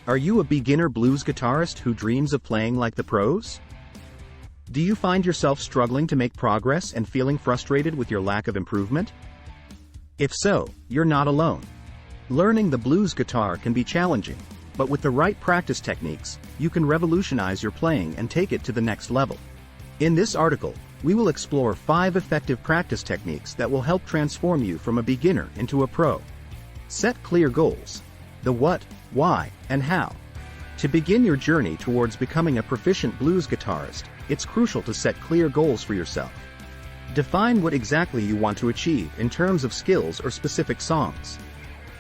Are you a beginner blues guitarist who dreams of playing like the pros? Do you find yourself struggling to make progress and feeling frustrated with your lack of improvement? If so, you're not alone. Learning the blues guitar can be challenging, but with the right practice techniques, you can revolutionize your playing and take it to the next level. In this article, we will explore 5 effective practice techniques that will help transform you from a beginner into a pro. Set clear goals. The what, why, and how. To begin your journey towards becoming a proficient blues guitarist, it's crucial to set clear goals for yourself. Define what exactly you want to achieve in terms of skills or specific songs.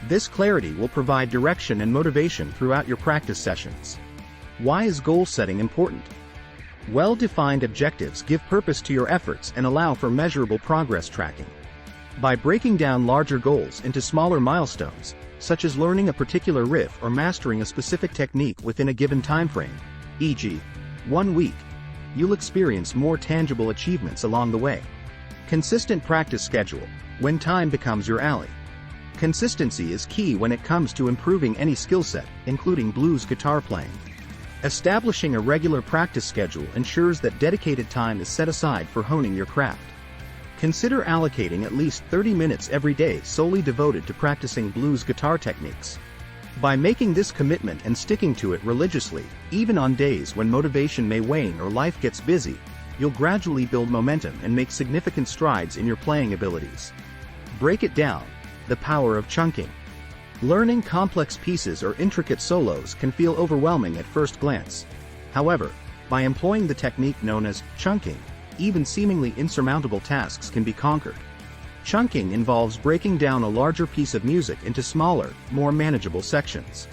This clarity will provide direction and motivation throughout your practice sessions. Why is goal setting important? Well-defined objectives give purpose to your efforts and allow for measurable progress tracking. By breaking down larger goals into smaller milestones, such as learning a particular riff or mastering a specific technique within a given time frame, e.g., 1 week, you'll experience more tangible achievements along the way. Consistent practice schedule, when time becomes your ally. Consistency is key when it comes to improving any skill set, including blues guitar playing. Establishing a regular practice schedule ensures that dedicated time is set aside for honing your craft. Consider allocating at least 30 minutes every day solely devoted to practicing blues guitar techniques. By making this commitment and sticking to it religiously, even on days when motivation may wane or life gets busy, you'll gradually build momentum and make significant strides in your playing abilities. Break it down. The power of chunking. Learning complex pieces or intricate solos can feel overwhelming at first glance. However, by employing the technique known as chunking, even seemingly insurmountable tasks can be conquered. Chunking involves breaking down a larger piece of music into smaller, more manageable sections.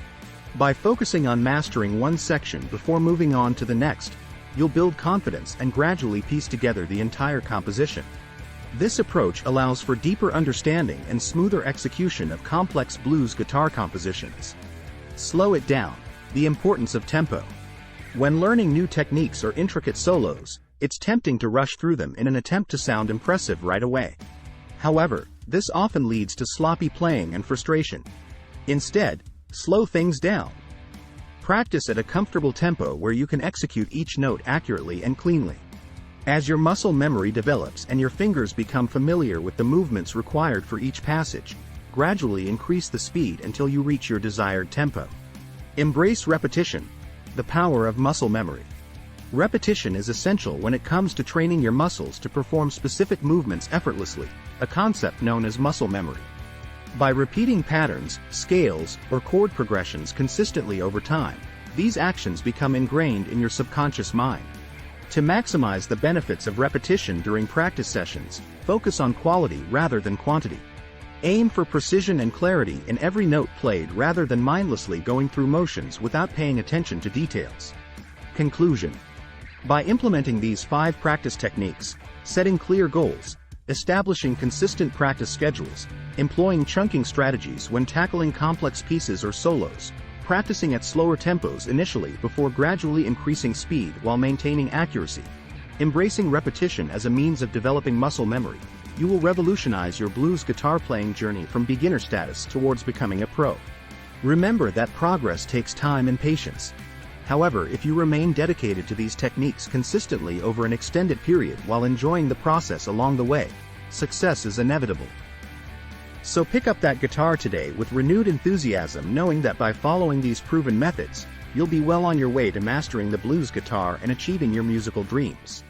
By focusing on mastering one section before moving on to the next, you'll build confidence and gradually piece together the entire composition. This approach allows for deeper understanding and smoother execution of complex blues guitar compositions. Slow it down. The importance of tempo. When learning new techniques or intricate solos, it's tempting to rush through them in an attempt to sound impressive right away. However, this often leads to sloppy playing and frustration. Instead, slow things down. Practice at a comfortable tempo where you can execute each note accurately and cleanly. As your muscle memory develops and your fingers become familiar with the movements required for each passage, gradually increase the speed until you reach your desired tempo. Embrace repetition. The power of muscle memory. Repetition is essential when it comes to training your muscles to perform specific movements effortlessly, a concept known as muscle memory. By repeating patterns, scales, or chord progressions consistently over time, these actions become ingrained in your subconscious mind. To maximize the benefits of repetition during practice sessions, focus on quality rather than quantity. Aim for precision and clarity in every note played rather than mindlessly going through motions without paying attention to details. Conclusion. By implementing these 5 practice techniques, setting clear goals, establishing consistent practice schedules, employing chunking strategies when tackling complex pieces or solos, practicing at slower tempos initially before gradually increasing speed while maintaining accuracy, embracing repetition as a means of developing muscle memory, you will revolutionize your blues guitar playing journey from beginner status towards becoming a pro. Remember that progress takes time and patience. However, if you remain dedicated to these techniques consistently over an extended period while enjoying the process along the way, success is inevitable. So pick up that guitar today with renewed enthusiasm, knowing that by following these proven methods, you'll be well on your way to mastering the blues guitar and achieving your musical dreams.